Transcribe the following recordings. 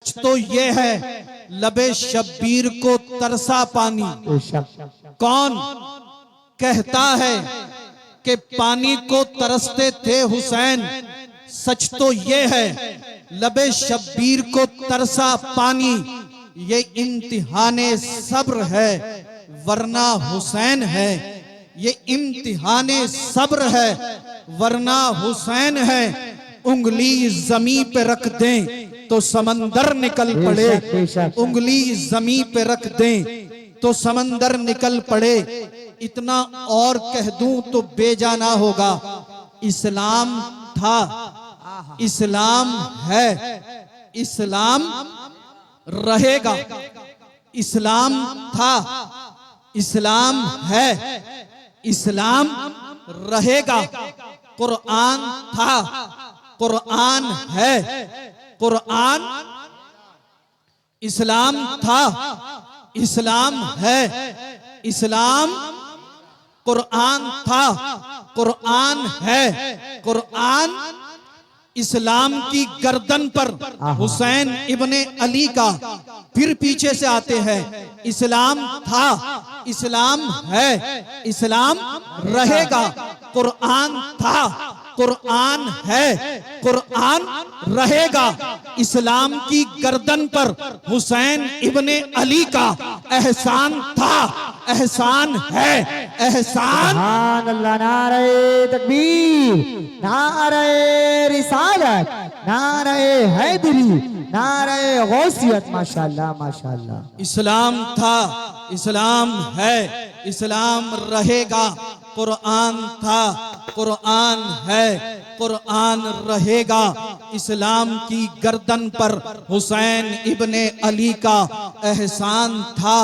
سچ تو یہ ہے لبے شبیر کو ترسا پانی. کون کہتا ہے کہ پانی کو ترستے تھے حسین؟ سچ تو یہ ہے لبے شبیر کو ترسا پانی. یہ امتحان صبر ہے ورنہ حسین ہے. یہ امتحان صبر ہے ورنہ حسین ہے. انگلی زمین پہ رکھ دیں تو سمندر نکل پڑے. انگلی زمین پہ رکھ دیں تو سمندر نکل پڑے. اتنا اور کہہ دوں تو بے جانا ہوگا. اسلام تھا، اسلام ہے، اسلام رہے گا. اسلام تھا، اسلام ہے، اسلام رہے گا. قرآن تھا، قرآن ہے، قرآن. اسلام تھا، اسلام ہے، اسلام. قرآن تھا، قرآن ہے، قرآن. اسلام کی گردن پر حسین ابن علی کا پھر پیچھے سے آتے ہیں. اسلام تھا، اسلام ہے، اسلام رہے گا. قرآن تھا، قرآن ہے، قرآن رہے گا. اسلام کی گردن پر حسین ابن علی کا احسان تھا، احسان ہے، احسان. سبحان اللہ. نعرہ تکبیر، نعرہ رسالت، نعرہ حیدری، نعرہ غوثیت. ماشاءاللہ ماشاءاللہ. اسلام تھا، اسلام ہے، اسلام رہے گا. قرآن تھا، قرآن ہے، قرآن رہے گا. اسلام کی گردن پر حسین ابن علی کا احسان تھا،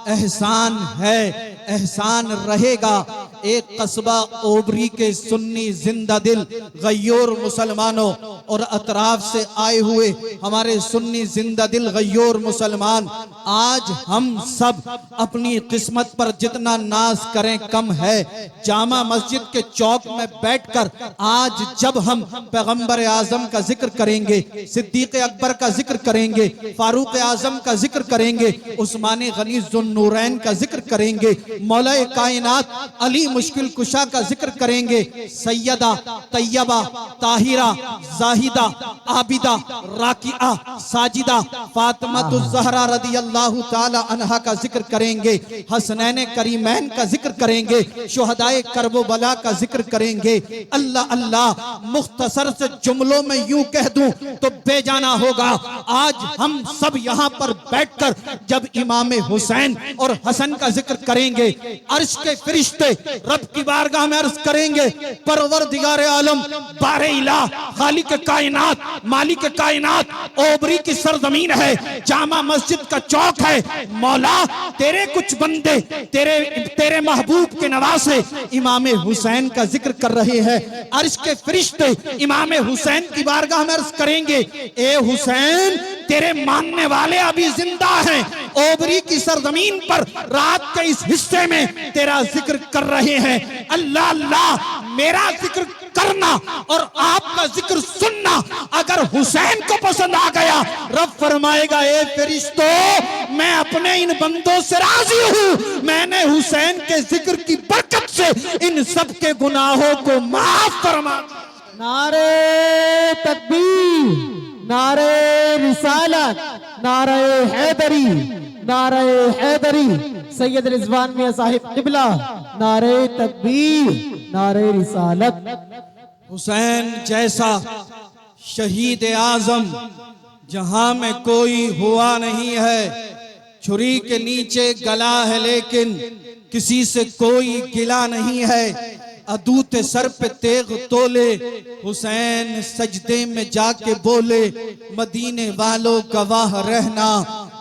احسان ہے، احسان رہے گا. ایک قصبہ اوبری کے سنی زندہ دل غیور مسلمانوں اور اطراف سے آئے ہوئے ہمارے سنی زندہ دل غیور مسلمان، آج ہم سب اپنی قسمت پر جتنا ناز کریں کم ہے. جامع مسجد کے چوک میں بیٹھ کر آج جب ہم پیغمبر اعظم کا ذکر کریں گے، صدیق اکبر کا ذکر کریں گے، فاروق اعظم کا ذکر کریں گے، عثمان غنی ذو النورین کا ذکر کریں گے، مولا کائنات علی مشکل کشا کا ذکر کریں گے، سیدہ طیبہ طاہرہ زاہدہ عابدہ راکعہ ساجدہ فاطمہ الزہرا رضی اللہ تعالی عنہا کا ذکر کریں گے، حسنین کریمین کا ذکر کریں گے، شہدائے کرب و بلا کا ذکر کریں گے. اللہ اللہ. مختصر سے جملوں میں یوں کہہ دوں تو بے جانا ہوگا. آج ہم سب یہاں پر بیٹھ کر جب امام حسین اور حسن کا ذکر کریں گے، عرش کے فرشتے رب کی بارگاہ میں عرض کریں گے، پروردگار عالم بار الہ خالق کائنات مالک کائنات، اوبری کی سرزمین ہے، جامع مسجد کا چوک ہے، مولا تیرے کچھ بندے تیرے محبوب کے نواسے امام حسین کا ذکر کر رہے ہیں. عرش کے فرشتے امام حسین کی بارگاہ میں عرض کریں گے، اے حسین تیرے ماننے والے ابھی زندہ ہیں، اوبری کی سرزمین پر رات کے اس حصے میں تیرا ذکر کر رہے ہیں. اللہ اللہ. میرا ذکر کرنا اور آپ کا ذکر سننا اگر حسین کو پسند آ گیا، رب فرمائے گا اے فرشتو میں اپنے ان بندوں سے راضی ہوں، میں نے حسین کے ذکر کی برکت سے ان سب کے گناہوں کو معاف فرما. نعرہ تکبیر، نعرہ رسالت، نعرہ حیدری، نعرہ حیدری. سید رضوان میاں صاحب قبلہ. نعرہ تکبیر، نعرہ رسالت. حسین جیسا شہید اعظم جہاں میں کوئی ہوا نہیں ہے. چھری کے نیچے گلا ہے لیکن کسی سے کوئی گلا نہیں ہے. عدو سر پہ تیغ تولے حسین سجدے میں جا کے بولے، مدینے والوں گواہ رہنا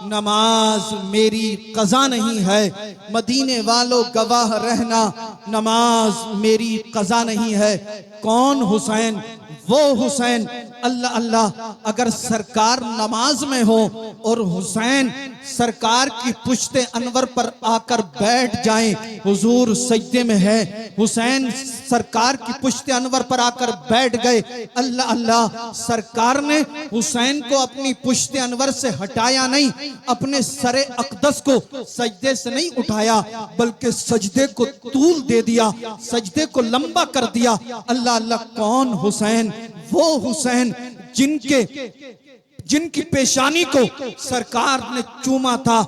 نماز میری قضا نہیں ہے. مدینے والوں گواہ رہنا نماز میری قضا نہیں ہے. کون حسین؟ وہ حسین. اللہ اللہ. اگر سرکار نماز میں ہو اور حسین سرکار کی پشت انور پر آ کر بیٹھ جائیں. حضور سجدے میں ہے. حسین سرکار کی پشت انور پر آ کر بیٹھ گئے. اللہ اللہ، سرکار نے حسین کو اپنی پشت انور سے ہٹایا نہیں، اپنے سر اقدس کو سجدے سے نہیں اٹھایا، بلکہ سجدے کو طول دے دیا، سجدے کو لمبا کر دیا. اللہ اللہ، کون حسین؟ وہ حسین جن کی پیشانی کو سرکار نے چوما تھا.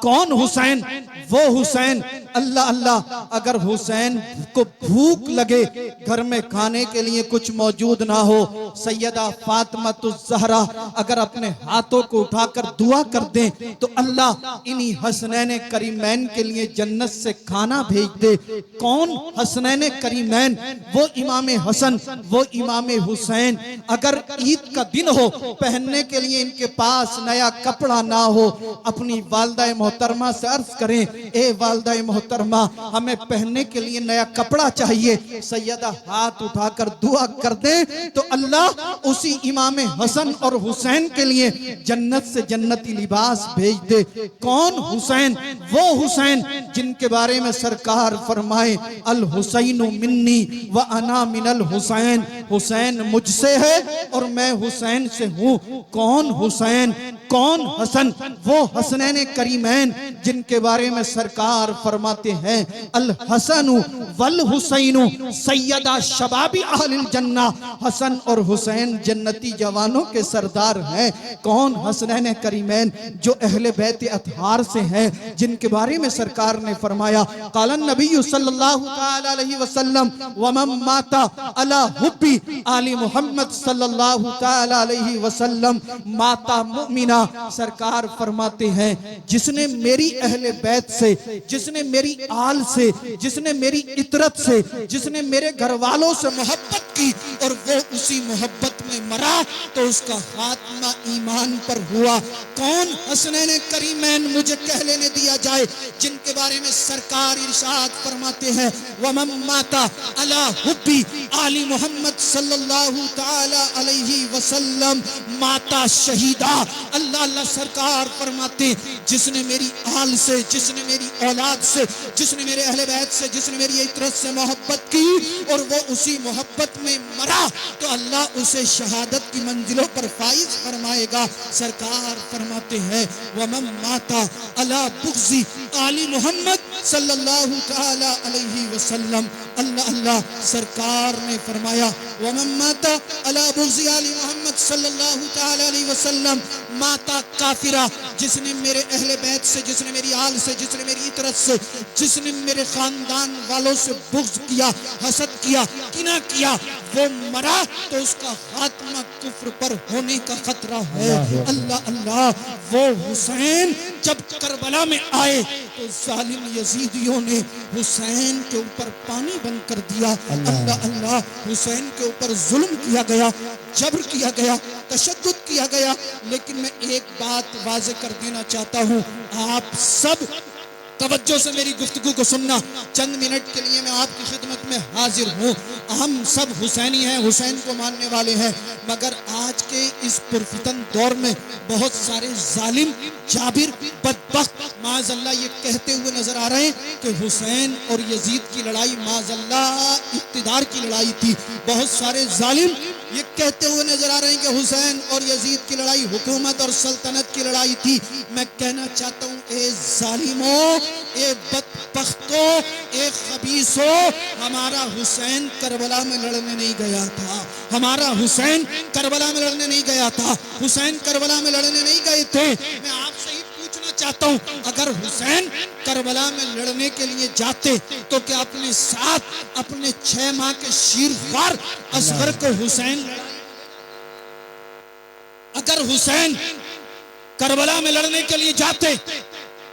کون حسین؟ وہ حسین. اللہ اللہ، اگر حسین کو بھوک لگے، گھر میں کھانے کے لیے کچھ موجود نہ ہو، سیدہ فاطمہ الزہرا اگر اپنے ہاتھوں کو اٹھا کر دعا کر دیں تو اللہ انہی حسنین کریمین کے لیے جنت سے کھانا بھیج دے. کون حسنین کریمین؟ وہ امام حسن، وہ امام حسین. اگر عید کا دن ہو، پہننے کے لیے ان کے پاس نیا کپڑا نہ ہو، اپنی والدہ محترمہ سے عرض کریں، اے والدہ محترمہ، ہمیں پہننے کے لیے نیا کپڑا چاہیے. سیدہ ہاتھ اٹھا کر دعا کر دیں تو اللہ اسی امام حسن اور حسین کے لیے جنت سے جنتی لباس بھیج دے. کون حسین؟ وہ حسین جن کے بارے میں سرکار فرمائے، الحسین منی وانا من الحسین. حسین مجھ سے ہے اور میں حسین سے ہوں. کون حسین؟ کون حسن؟ وہ حسنین کریمین جن کے بارے میں سرکار فرماتے ہیں، الحسن والحسین سیدہ شباب اہل الجنہ. حسن اور حسین جنتی جوانوں کے سردار ہیں. کون حسنین کریمین؟ جو اہل بیت اطہار سے ہیں، جن کے بارے میں سرکار نے فرمایا، قال النبی صلی اللہ تعالی علیہ وسلم، ومن مات علی حب آل محمد صلی اللہ تعالی علیہ وسلم مات مؤمنا. سرکار فرماتے ہیں، جس نے میری اہل بیت سے، جس نے میری آل سے، جس نے میری عطرت سے، جس نے میرے گھر والوں سے محبت کی اور وہ اسی محبت میں مرا تو اس کا خاتمہ ایمان پر ہوا. کون حسنین کریمین؟ مجھے کہہ لینے دیا جائے جن کے بارے میں سرکار ارشاد فرماتے ہیں، وَمَن مَاتَ عَلَى حُبِّ آلِ محمد صلی اللہ تعالی علیہ وسلم ماتا شہیدہ. اللہ اللہ، سرکار فرماتے ہیں، جس نے میری آل سے، جس نے میری اولاد سے، جس نے میرے اہل بیت سے، جس نے میری عطرت سے محبت کی اور وہ اسی محبت میں مرا تو اللہ اسے شہادت کی منزلوں پر فائز فرمائے گا. سرکار فرماتے ہیں، وَمَن مَاتَ عَلَى بُغْضِ آلِ محمد صلی اللہ تعالی علیہ وسلم. اللہ اللہ، سرکار نے فرمایا، وَمَن مَاتَ عَلَى بُغْضِ آلِ محمد صلی اللہ تعالی علیہ وسلم ماتا کافرہ. جس نے میرے اہل بیت سے، جس نے میری آل سے، جس نے میری عطرت سے، جس نے میرے خاندان والوں سے بغض کیا، حسد کیا، کینہ کیا، وہ مرا تو اس کا خاتمہ کفر پر ہونے کا خطرہ ہے. اللہ اللہ، وہ حسین جب کربلا میں آئے تو ظالم یزیدیوں نے حسین کے اوپر پانی بند کر دیا. اللہ اللہ، حسین کے اوپر ظلم کیا گیا، جبر کیا گیا، تشدد کیا گیا. لیکن میں ایک بات واضح کر دینا چاہتا ہوں، آپ سب توجہ سے میری گفتگو کو سننا. چند منٹ کے لیے میں آپ کی خدمت میں حاضر ہوں. ہم سب حسینی ہیں، حسین کو ماننے والے ہیں، مگر آج کے اس پرفتن دور میں بہت سارے ظالم، جابر، بدبخت معاذ اللہ یہ کہتے ہوئے نظر آ رہے ہیں کہ حسین اور یزید کی لڑائی معاذ اللہ اقتدار کی لڑائی تھی. بہت سارے ظالم یہ کہتے ہوئے نظر آ رہے ہیں کہ حسین اور یزید کی لڑائی حکومت اور سلطنت کی لڑائی تھی. میں کہنا چاہتا ہوں، اے ظالموں، اے بدبختوں، اے خبیثوں، ہمارا حسین کربلا میں لڑنے نہیں گیا تھا. ہمارا حسین کربلا میں لڑنے نہیں گیا تھا. حسین کربلا میں لڑنے نہیں گئے تھے. میں آپ سے ہی پوچھنا چاہتا ہوں، اگر حسین کربلا میں لڑنے کے لیے جاتے تو کیا اپنے ساتھ اپنے 6 ماہ کے شیرخوار اصغر کو حسین لڑائے؟ اگر حسین کربلا میں لڑنے کے لیے جاتے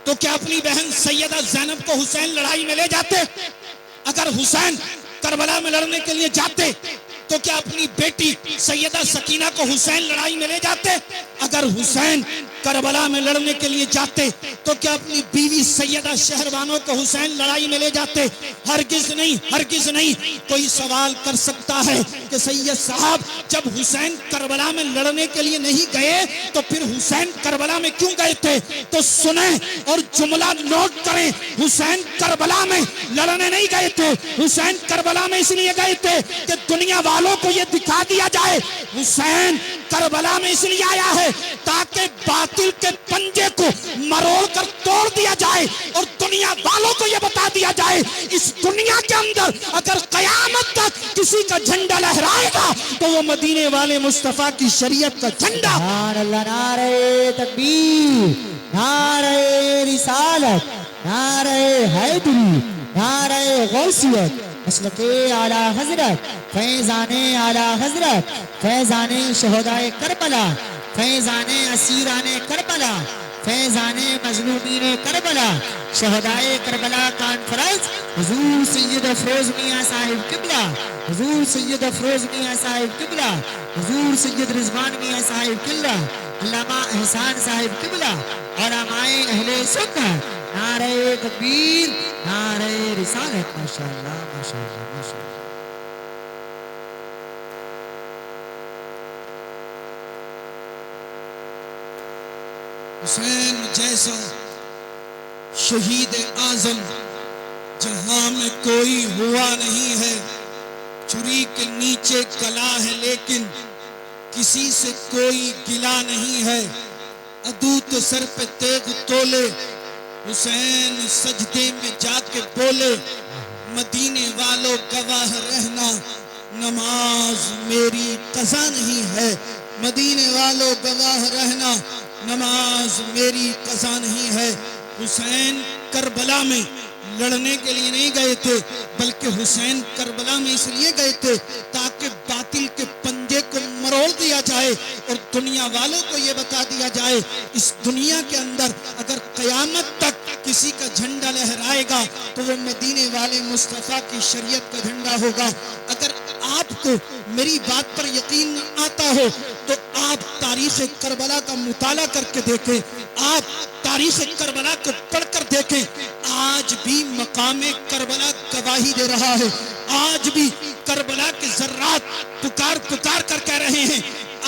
تو کیا اپنی بہن سیدہ زینب کو حسین لڑائی میں لے جاتے؟ اگر حسین کربلا میں لڑنے کے لیے جاتے تو کیا اپنی بیٹی سیدہ سکینہ کو حسین لڑائی میں لے جاتے؟ اگر حسین کربلا میں لڑنے کے لیے جاتے تو کیا اپنی بیوی سیدہ شہربانو کو حسین لڑائی میں لے جاتے؟ ہرگز نہیں، ہرگز نہیں۔ کوئی سوال کر سکتا ہے کہ سید صاحب جب حسین کربلا میں لڑنے کے لیے نہیں گئے تو پھر حسین کربلا میں کیوں گئے تھے؟ تو سنیں اور جملہ نوٹ کریں، حسین کربلا میں لڑنے نہیں گئے تھے، حسین کربلا میں اس لیے گئے تھے کہ دنیا والوں کو یہ دکھا دیا جائے، حسین کربلا میں اس لیے آیا ہے تاکہ باطل کے پنجے کو مروڑ کر توڑ دیا جائے اور دنیا والوں کو یہ بتا دیا جائے اس دنیا کے اندر اگر قیامت تک کسی کا جھنڈا لہرائے گا تو وہ مدینے والے مصطفیٰ کی شریعت کا جھنڈا۔ سبحان اللہ، نعرہ تکبیر، نعرہ رسالت، نعرہ حیدری، نعرہ غوثیت، مسلک اعلیٰ حضرت، فیضان اعلیٰ حضرت، فیضان شہدائے کربلا، فیضان اسیران کربلا، فیضان مظلومین کربلا، شہدائے کربلا کانفرنس، حضور سید افروز میاں صاحب قبلہ، حضور سید افروز میاں صاحب قبلہ، حضور سید رضوان میاں صاحب قبلہ، علامہ احسان صاحب قبلہ، علماء اہل سنت، نعرہ تکبیر، نعرہ رسالت، ماشاءاللہ ماشاءاللہ ماشاءاللہ۔ حسین جیسا شہید اعظم جہاں میں کوئی ہوا نہیں ہے، چھری کے نیچے کلا ہے لیکن کسی سے کوئی گلا نہیں ہے، عدو تو سر پہ تیغ تولے، حسین سجدے میں جا کے بولے، مدینے والوں گواہ رہنا نماز میری قضا نہیں ہے، مدینے والوں گواہ رہنا نماز میری قضا نہیں ہے۔ حسین کربلا میں لڑنے کے لیے نہیں گئے تھے بلکہ حسین کربلا میں اس لیے گئے تھے تاکہ باطل کے پنجے کو مروڑ دیا جائے اور دنیا والوں کو یہ بتا دیا جائے اس دنیا کے اندر اگر قیامت تک کسی کا جھنڈا لہرائے گا تو وہ مدینے والے مصطفیٰ کی شریعت کا جھنڈا ہوگا۔ اگر آپ کو میری بات پر یقین نہ آتا ہو تو آپ تاریخ کربلا کا مطالعہ کر کے دیکھیں، آپ تاریخ کربلا کو پڑھ کر دیکھیں، آج بھی مقام کربلا گواہی دے رہا ہے، آج بھی کربلا کے ذرات پکار پکار کر کہہ رہے ہیں،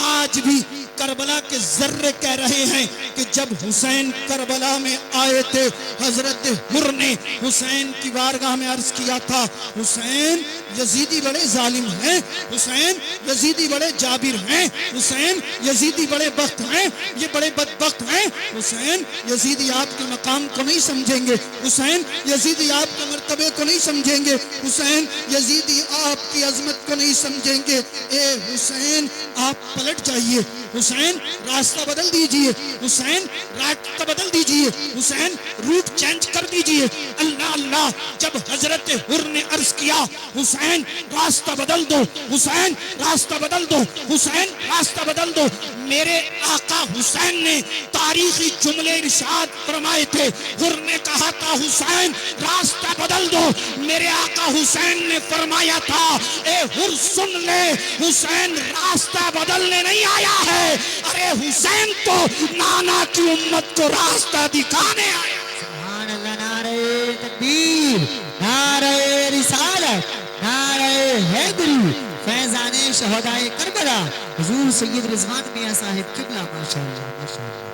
آج بھی کربلا کے ذرے کہہ رہے ہیں کہ جب حسین کربلا میں آئے تھے حضرت حر نے حسین کی بارگاہ میں عرض کیا تھا، حسین یزیدی بڑے ظالم ہیں، حسین یزیدی بڑے جابر ہیں، حسین یزیدی بڑے بخت ہیں، یہ بڑے بدبخت ہیں، حسین یزیدی آپ کے مقام کو نہیں سمجھیں گے، حسین یزیدی آپ کے مرتبے کو نہیں سمجھیں گے، حسین یزیدی آپ کی عظمت کو نہیں سمجھیں گے، اے حسین آپ پلٹ جائیے، حسین راستہ بدل دیجئے، حسین راستہ بدل دیجئے، حسین روٹ چینج کر دیجئے۔ اللہ اللہ، جب حضرت حر نے عرض کیا حسین راستہ بدل دو، حسین راستہ بدل دو، حسین راستہ بدل دو، میرے آقا حسین نے تاریخی جملے ارشاد فرمائے تھے، حر نے کہا تھا حسین راستہ بدل دو، میرے آقا حسین نے فرمایا تھا اے حر سن لے، حسین راستہ بدلنے نہیں آیا ہے، ارے حسین تو نانا کی امت کو راستہ دکھانے آیا۔ سبحان اللہ، نعرہ تکبیر، نعرہ رسالت، نعرہ حیدری، فیضان شہدائے کربلا، حضور سید رضوان میاں صاحب قبلہ، ماشاءاللہ ماشاءاللہ۔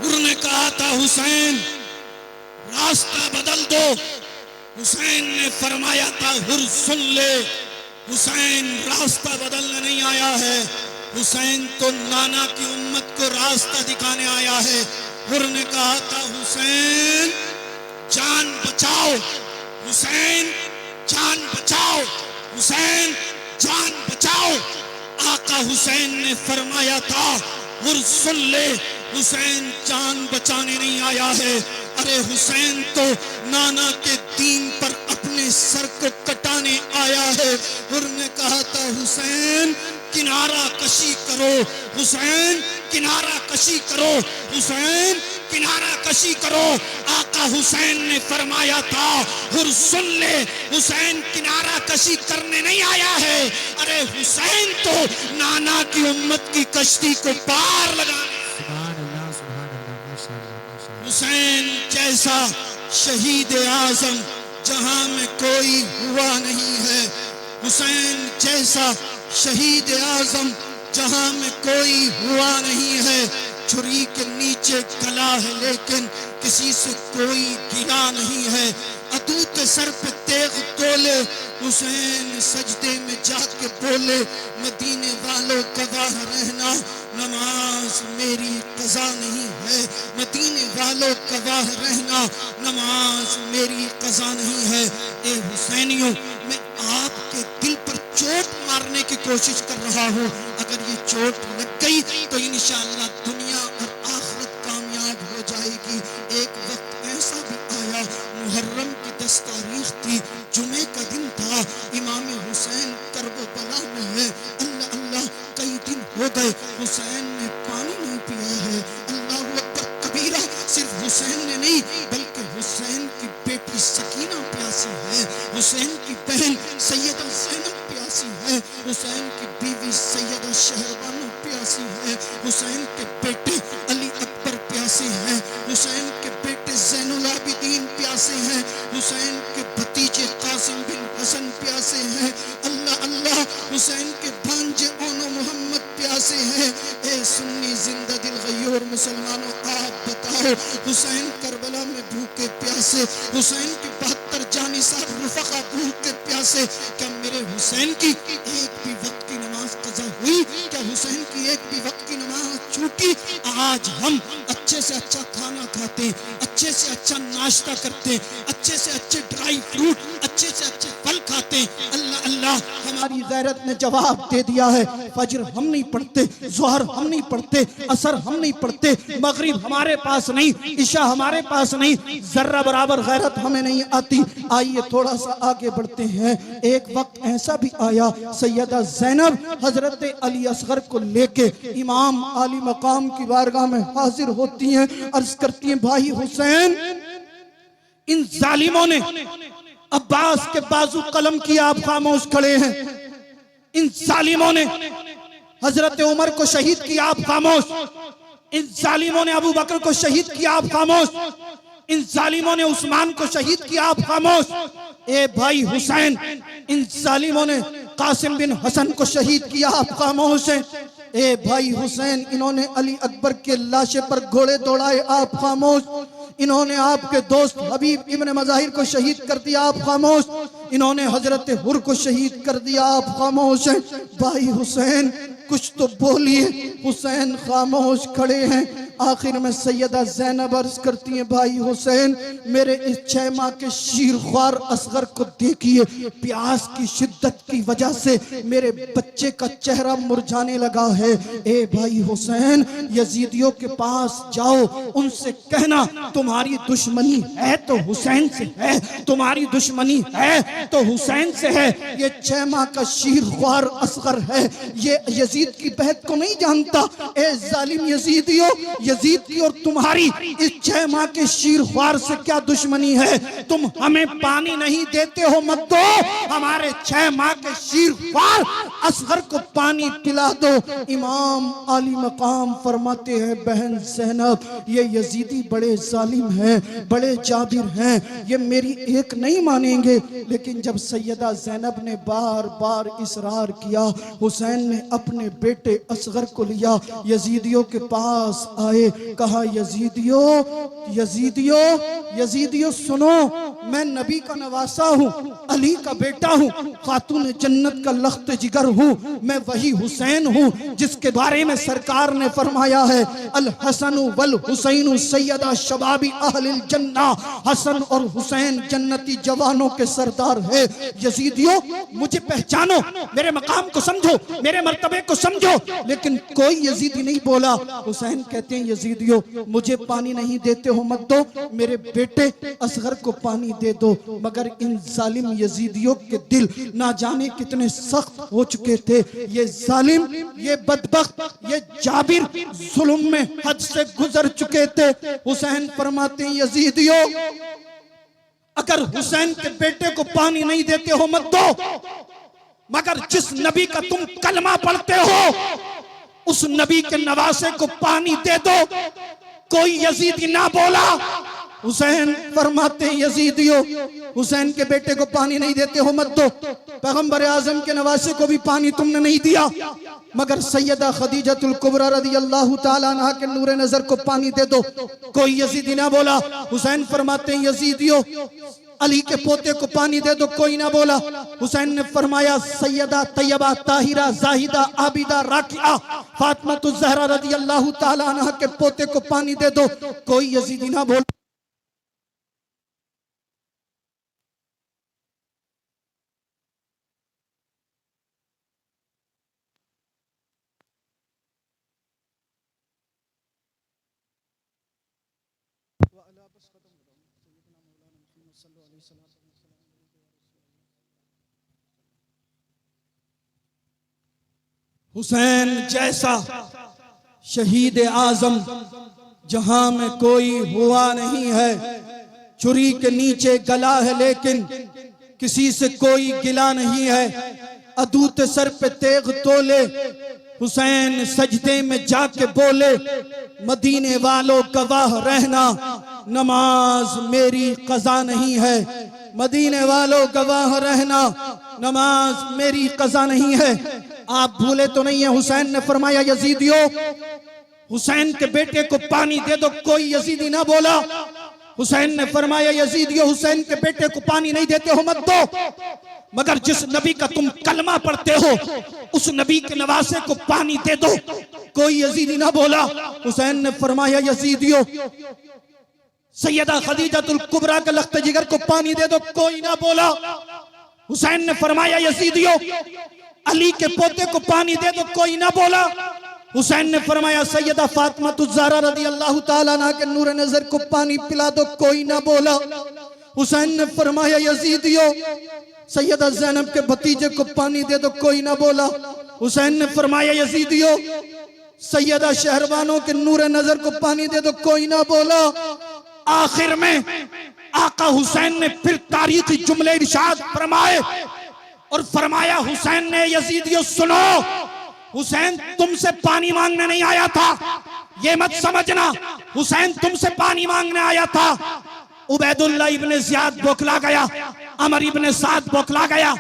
حر نے کہا تھا حسین راستہ بدل دو، حسین نے فرمایا تھا حر سن لے، حسین راستہ بدلنے نہیں آیا ہے، حسین تو نانا کی امت کو راستہ دکھانے آیا ہے۔ حر نے کہا تھا حسین جان بچاؤ، حسین جان بچاؤ، حسین جان بچاؤ، آقا حسین نے فرمایا تھا حر سن لے، حسین جان بچانے نہیں آیا ہے، ارے حسین تو نانا کے دین پر اپنے سر کو کٹانے آیا ہے۔ حر نے کہا تھا حسین کنارہ کشی کرو، حسین کنارہ کشی کرو، حسین کنارہ کشی کرو، آقا حسین نے فرمایا تھا حر سن لے، حسین کنارہ کشی کرنے نہیں آیا ہے، ارے حسین تو نانا کی امت کی کشتی کو پار لگانے۔ سبحان اللہ، سبحان اللہ، حسین جیسا شہید اعظم جہاں میں کوئی ہوا نہیں ہے، حسین جیسا شہید اعظم جہاں میں کوئی ہوا نہیں ہے، چھری کے نیچے گلا ہے لیکن کسی سے کوئی گلا نہیں ہے، عدو کے سر پہ تیغ تولے حسین سجدے میں جا کے بولے مدینے والوں گواہ رہنا نماز میری قضا نہیں ہے، مدینے والوں گواہ رہنا نماز میری قضا نہیں ہے۔ اے حسینیوں، میں آپ کے دل پر چوٹ مارنے کی کوشش کر رہا ہوں، اگر یہ چوٹ لگ گئی تو انشاءاللہ دنیا اور آخرت کامیاب ہو جائے گی۔ ایک وقت ایسا بھی آیا، محرم کی 10 تاریخ تھی، جمعے کا دن تھا، امام حسین کرب و بلا میں ہے، اللہ اللہ کئی دن ہو گئے حسین نے پانی نہیں پیا ہے، اللہ اکبر کبیرہ، صرف حسین نے نہیں بلکہ حسین کی بیٹی سکینہ پیاسی ہے، حسین کی بہن سیدہ زینب پیاسی ہے، حسین کی بیوی سیدہ شہربانو پیاسی ہے، حسین کے بیٹے علی اکبر پیاسے ہیں، حسین کے بیٹے زین العابدین پیاسے ہیں، حسین کے بھتیجے قاسم بن حسن پیاسے ہیں، اللہ اللہ حسین کے بھانجے اونو محمد پیاسے ہیں۔ اے سنی زندہ دل غیور مسلمانوں، آپ بتاؤ حسین کربلا میں بھوکے پیاسے، حسین کے 72 جانثار رفقا بھوکے پیاسے، کیا میرے حسین کی ایک بھی وقت کی نماز قضا ہوئی؟ کیا حسین کی ایک بھی وقت کی نماز چھوٹی؟ آج ہم اچھے سے اچھا کھانا کھاتے، اچھے سے اچھا ناشتہ کرتے، اچھے سے اچھے ڈرائی فروٹ، اچھے سے اچھے پھل کھاتے، اللہ اللہ ہماری غیرت نے جواب دے دیا ہے، فجر ہم نہیں پڑھتے، ظہر ہم نہیں پڑھتے، عصر ہم نہیں پڑھتے، مغرب ہمارے پاس نہیں، عشاء ہمارے پاس نہیں، ذرہ برابر غیرت ہمیں نہیں آتی۔ آئیے تھوڑا سا آگے بڑھتے ہیں۔ ایک وقت ایسا بھی آیا، سیدہ زینب حضرت علی اصغر کو لے کے امام عالی مقام کی بارگاہ میں حاضر ہوتی ہیں، عرض کرتی ہیں بھائی حسین، ان ظالموں نے عباس کے بازو قلم کیا، آپ خاموش کھڑے ہیں، ان ظالموں نے حضرت عمر کو شہید کیا، آپ خاموش، ان ظالموں نے ابو بکر کو شہید کیا، آپ خاموش، ان ظالموں نے عثمان کو شہید کیا، آپ خاموش۔ اے بھائی حسین، ان ظالموں نے قاسم بن حسن کو شہید کیا، آپ خاموش ہیں۔ اے بھائی حسین، انہوں نے علی اکبر کے لاشے پر گھوڑے دوڑائے، آپ خاموش۔ انہوں نے آپ کے دوست حبیب ابن مظاہر کو شہید کر دیا، آپ خاموش۔ انہوں نے حضرت حر کو شہید کر دیا، آپ خاموش ہیں۔ بھائی حسین کچھ تو بولیے۔ حسین خاموش کھڑے ہیں۔ آخر میں سیدہ زینب عرض کرتی ہیں بھائی حسین، میرے اس 6 ماہ کے شیرخوار اصغر کو دیکھیے، پیاس کی شدت کی وجہ سے میرے بچے کا چہرہ مرجھانے لگا ہے۔ اے بھائی حسین، یزیدیوں کے پاس جاؤ، ان سے کہنا تمہاری دشمنی ہے تو حسین سے ہے، تمہاری دشمنی ہے تو حسین سے ہے۔ یہ 6 ماہ کا شیرخوار اصغر ہے، یہ یزید کی بہت کو نہیں جانتا۔ اے ظالم یزیدیوں، یزید کی اور تمہاری اس 6 ماہ کے شیرخوار سے کیا دشمنی ہے؟ تم ہمیں پانی نہیں دیتے ہو، مت دو، ہمارے 6 ماہ کے شیرخوار اصغر کو پانی پلا دو۔ امام عالی مقام فرماتے ہیں بہن زینب، یہ یزیدی بڑے ظالم ہیں، بڑے جابر ہیں، یہ میری ایک نہیں مانیں گے۔ لیکن جب سیدہ زینب نے بار بار اصرار کیا، حسین نے اپنے بیٹے اصغر کو لیا، یزیدیوں کے پاس آئے، کہا یزیدیوں سنو، میں نبی کا نواسا ہوں، علی کا بیٹا ہوں، خاتون جنت کا لخت جگر ہوں، میں وہی حسین ہوں جس کے بارے میں سرکار نے فرمایا ہے الحسن والحسین سیدہ شباب اہل الجنہ، حسن اور حسین جنتی جوانوں کے سردار ہے۔ یزیدیوں مجھے پہچانو، میرے مقام کو سمجھو، میرے مرتبے کو سمجھو۔ لیکن کوئی یزیدی نہیں بولا۔ حسین کہتے ہیں یزیدیوں مجھے پانی نہیں دیتے ہو، مت دو، میرے بیٹے اصغر کو پانی دے دو۔ مگر ان ظالم یزیدیوں کے دل نہ جانے کتنے سخت ہو چکے تھے۔ یہ ظالم، یہ بدبخت، یہ جابر ظلم میں حد سے گزر چکے تھے۔ حسین فرماتے ہیں یزیدیوں اگر حسین کے بیٹے کو پانی نہیں دیتے ہو مت دو، مگر جس نبی کا تم کلمہ پڑھتے ہو اس نبی کے نواسے کو پانی دے دو۔ کوئی یزیدی نہ بولا۔ حسین فرماتے ہیں یزیدیو حسین کے بیٹے کو پانی نہیں دیتے ہو مت دو، پیغمبر اعظم کے نواسے کو بھی پانی تم نے نہیں دیا، مگر سیدہ خدیجہ الکبریٰ رضی اللہ تعالیٰ عنہ کے نور نظر کو پانی دے دو۔ کوئی یزیدی نہ بولا۔ حسین فرماتے ہیں یزیدیو علی کے پوتے کو پانی دے دو، کوئی نہ بولا۔ حسین نے فرمایا سیدہ طیبہ طاہرہ زاہدہ عابدہ راکعہ فاطمہ الزہرا رضی اللہ تعالیٰ عنہ کے پوتے کو پانی دے دو، کوئی یزیدی نہ بولا۔ حسین جیسا شہید اعظم جہاں میں کوئی ہوا نہیں ہے، چھری کے نیچے گلا ہے لیکن کسی سے کوئی گلا نہیں ہے، عدو سر پہ تیغ تولے حسین سجدے میں جا کے بولے مدینے والوں گواہ رہنا نماز میری قضا نہیں ہے، مدینے والوں گواہ رہنا نماز میری قضا نہیں ہے۔ آپ بھولے تو نہیں ہیں حسین نے فرمایا یزیدیو حسین کے بیٹے کو پانی دے دو، کوئی یزیدی نہ بولا۔ حسین نے فرمایا یزیدیو حسین کے بیٹے کو پانی نہیں دیتے ہو مت دو، مگر جس نبی کا تم کلمہ پڑھتے ہو اس نبی کے نواسے کو پانی دے دو، کوئی یزیدی نہ بولا۔ حسین نے فرمایا یزیدیو سیدہ خدیجہ الکبریٰ کے لخت جگر کو پانی دے دو، کوئی نہ بولا۔ حسین نے فرمایا یزیدیو علی کے پوتے کو پانی دے دو، کوئی نہ بولا۔ حسین نے فرمایا سیدہ فاطمہ الزہرا رضی اللہ تعالیٰ عنہ کے نور نظر کو پانی پلا دو، کوئی نہ بولا۔ حسین نے فرمایا یزیدیو سیدہ زینب کے بھتیجے کو پانی دے دو، کوئی نہ بولا۔ حسین نے فرمایا یزیدیو سیدہ شہربانوں کے نور نظر کو پانی دے دو، کوئی نہ بولا۔ آخر میں آقا حسین نے پھر تاریخی جملے ارشاد فرمائے اور فرمایا حسین نے یزیدیو سنو، حسین تم سے پانی مانگنے نہیں آیا تھا، یہ مت سمجھنا حسین تم سے پانی مانگنے آیا تھا۔ عبید اللہ ابن زیاد بوکھلا گیا، عمر ابن سعد بوکھلا گیا،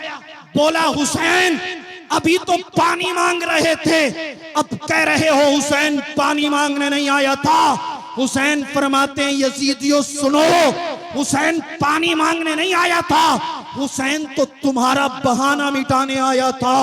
بولا حسین ابھی تو پانی مانگ رہے تھے، اب کہہ رہے ہو حسین پانی مانگنے نہیں آیا تھا۔ حسین فرماتے ہیں یزیدیو سنو، حسین پانی مانگنے نہیں آیا تھا، حسین تو تمہارا بہانہ مٹانے آیا تھا۔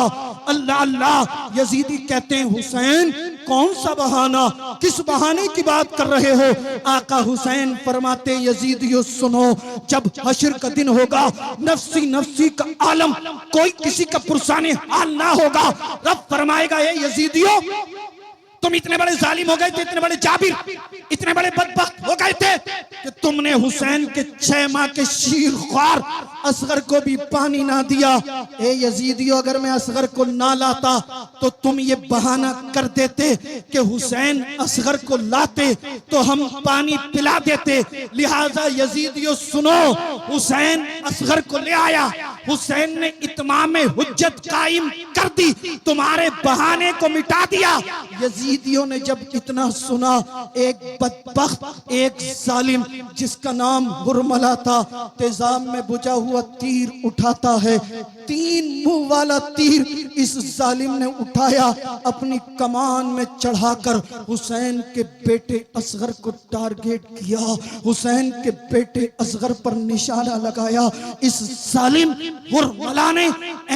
اللہ اللہ، یزیدی کہتے ہیں حسین کون سا بہانہ، کس بہانے کی بات کر رہے ہو؟ آقا حسین فرماتے ہیں یزیدیو سنو، جب حشر کا دن ہوگا نفسی نفسی کا عالم، کوئی کسی کا پرسان حال نہ ہوگا، رب فرمائے گا اے یزیدیو تم اتنے بڑے ظالم ہو گئے تھے، اتنے بڑے جابر، اتنے بڑے بدبخت ہو گئے تھے کہ تم نے حسین کے 6 ماہ کے شیر خوار اصغر کو بھی پانی نہ دیا۔ اے یزیدیو اگر میں اصغر کو نہ لاتا تو تم یہ بہانہ کر دیتے کہ حسین اصغر کو لاتے تو ہم پانی پلا دیتے، لہٰذا یزیدیو سنو، حسین اصغر کو لے آیا، حسین نے اتمام حجت قائم کر دی، تمہارے بہانے کو مٹا دیا۔ یزیدیوں نے جب اتنا سنا، ایک بدبخت ایک ظالم جس کا نام ہرملہ تھا تیزاب میں بجھا ہوا تیر اٹھاتا ہے، 3 منہ والا تیر اس ظالم نے اٹھایا، اپنی کمان میں چڑھا کر حسین کے بیٹے اصغر کو ٹارگیٹ کیا، حسین کے بیٹے اصغر پر نشانہ لگایا۔ اس ظالم ہرملہ نے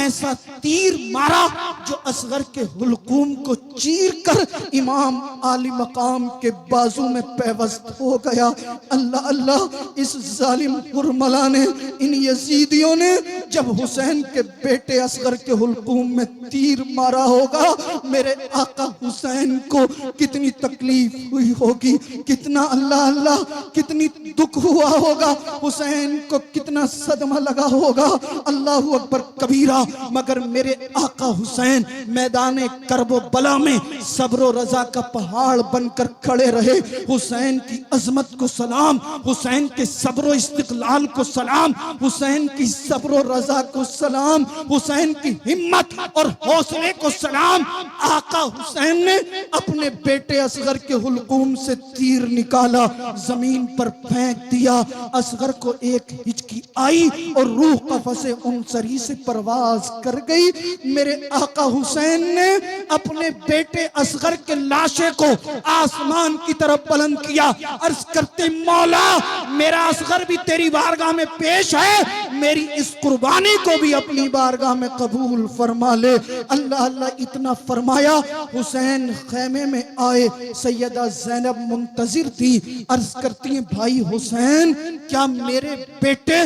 ایسا تیر مارا جو اصغر کے حلقوم کو چیر کر امام عالی مقام کے بازو میں پیوست ہو گیا۔ اللہ اللہ، اس ظالم ہرملہ نے، ان یزیدیوں نے جب حسین کے بیٹے اصغر کے حلقوم میں تیر مارا ہوگا، میرے آقا حسین کو کتنی تکلیف ہوئی ہوگی، کتنا اللہ اللہ، کتنی دکھ ہوا ہوگا، حسین کو کتنا صدمہ لگا ہوگا، اللہ اکبر کبیرہ، مگر میرے آقا حسین میدان کرب و بلا میں صبر و رضا کا پہاڑ بن کر کھڑے رہے۔ حسین کی عظمت کو سلام، حسین کے صبر و استقلال کو سلام، حسین کی صبر و رضا کو سلام، حسین کی ہمت اور حوصلے کو سلام۔ آقا حسین نے اپنے بیٹے اصغر کے حلقوم سے تیر نکالا، زمین پر پھینک دیا۔ اصغر کو ایک ہچکی آئی اور روح قفس انصری سے پرواز کر گئی۔ میرے آقا حسین نے اپنے بیٹے اصغر کے لاشے کو آسمان کی طرف بلند کیا، عرض کرتے مولا میرا اصغر بھی تیری بارگاہ میں پیش ہے، میری اس قربانی کو بھی اپنی بارگاہ میں قبول فرما لے۔ اللہ اللہ اتنا فرمایا، حسین خیمے میں آئے، سیدہ زینب منتظر تھی، عرض کرتی ہیں بھائی حسین کیا میرے بیٹے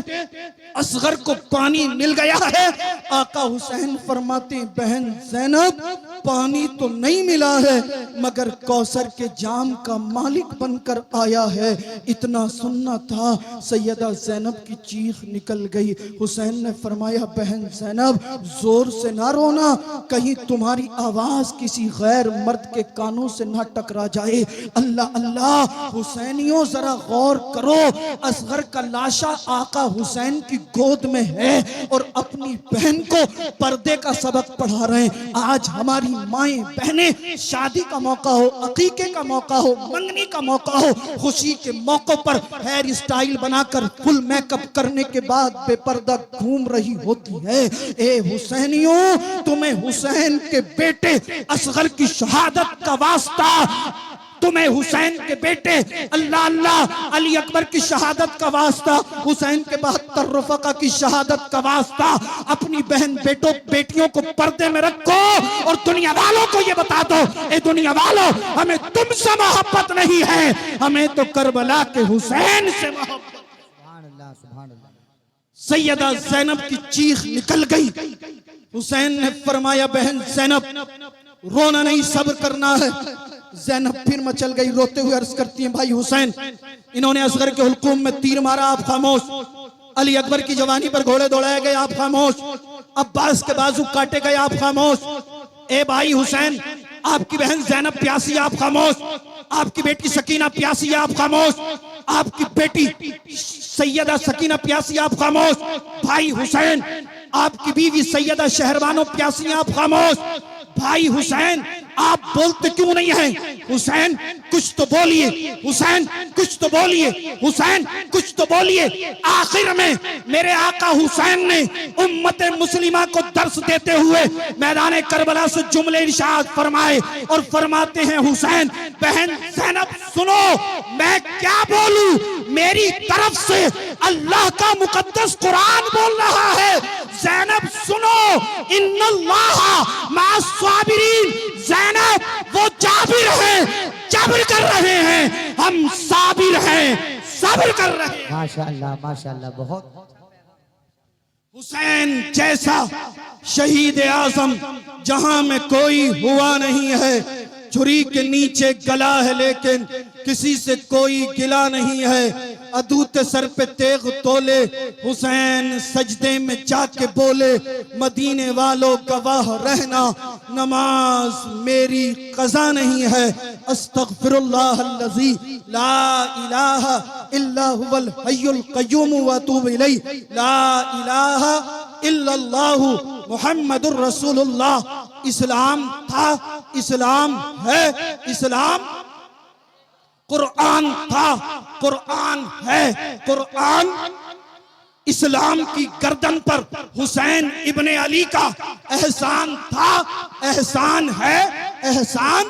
اصغر کو پانی مل گیا ہے؟ آقا حسین فرماتے ہیں بہن زینب پانی تو نہیں ملا ہے مگر کوثر کے جام کا مالک بن کر آیا ہے۔ اتنا سننا تھا، سیدہ زینب کی چیخ نکل گئی۔ حسین نے فرمایا بہن زینب زور سے نہ رونا، کہیں تمہاری آواز کسی غیر مرد کے کانوں سے نہ ٹکرا جائے۔ اللہ اللہ حسینیوں ذرا غور کرو، اصغر کا لاشا آقا حسین کی گود میں ہے اور اپنی بہن کو پردے کا سبق پڑھا رہے ہیں۔ آج ہماری مائیں بہنیں شادی کا موقع ہو، عقیقے کا موقع ہو، منگنی کا موقع ہو، خوشی کے موقع پر ہیئر اسٹائل بنا کر فل میک اپ کرنے کے بعد بے پردہ گھوم رہی ہوتی ہے۔ اے حسینیوں تمہیں حسین کے بیٹے اصغر کی شہادت کا واسطہ، تمہیں حسین کے بیٹے اللہ اللہ علی اکبر کی شہادت کا واسطہ، حسین کے 72 رفقا کی شہادت کا واسطہ، اپنی بہن بیٹیوں کو پردے میں رکھو اور دنیا والوں کو یہ بتا دو اے دنیا والوں ہمیں تم سے محبت نہیں ہے، ہمیں تو کربلا کے حسین سے محبت۔ سبحان اللہ سبحان اللہ۔ سیدہ زینب کی چیخ نکل گئی۔ حسین نے فرمایا بہن زینب رونا نہیں صبر کرنا ہے۔ زینب پھر مچل گئی، روتے ہوئے عرض کرتی ہیں بھائی حسین انہوں نے اصغر کے حلقوم میں تیر مارا، آپ خاموش، علی اکبر کی جوانی پر گھوڑے دوڑائے گئے، آپ خاموش، عباس کے بازو کاٹے گئے، آپ خاموش۔ اے بھائی حسین آپ کی بہن زینب پیاسی، آپ خاموش، آپ کی بیٹی سکینہ پیاسی، آپ خاموش، آپ کی بیٹی سیدہ سکینہ پیاسی، آپ خاموش۔ بھائی حسین آپ کی بیوی سیدہ شہربانو پیاسی، آپ خاموش۔ بھائی حسین آپ بولتے کیوں نہیں ہیں؟ حسین کچھ تو بولیے، حسین کچھ تو بولیے، حسین کچھ تو بولیے۔ آخر میں میرے آقا حسین نے امت مسلمہ کو درس دیتے ہوئے میدان کربلا سے جملے ارشاد فرمائے اور فرماتے ہیں حسین بہن زینب سنو میں کیا بولوں، میری طرف سے اللہ کا مقدس قرآن بول رہا ہے۔ زینب سنو ان اللہ مع الصابرین، زینب وہ جابر ہیں، جبر کر رہے ہیں، ہم صابر ہیں، صبر کر رہے ہیں۔ ماشاءاللہ بہت۔ حسین جیسا شہید اعظم جہاں میں کوئی ہوا نہیں ہے، چھری کے نیچے گلا ہے لیکن کسی سے کوئی گلا نہیں ہے۔ عدو سر پہ تیغ تولے، حسین سجدے میں جا کے بولے مدینے والوں گواہ رہنا، نماز میری قضا نہیں ہے۔ استغفر اللہ الذی لا الہ الا هو الحی القیوم واتوب الیہ، لا الہ الا اللہ محمد الرسول اللہ۔ اسلام تھا، اسلام ہے، اسلام قرآن تھا، قرآن ہے، قرآن۔ اسلام کی گردن پر حسین ابن علی کا احسان تھا، احسان ہے، احسان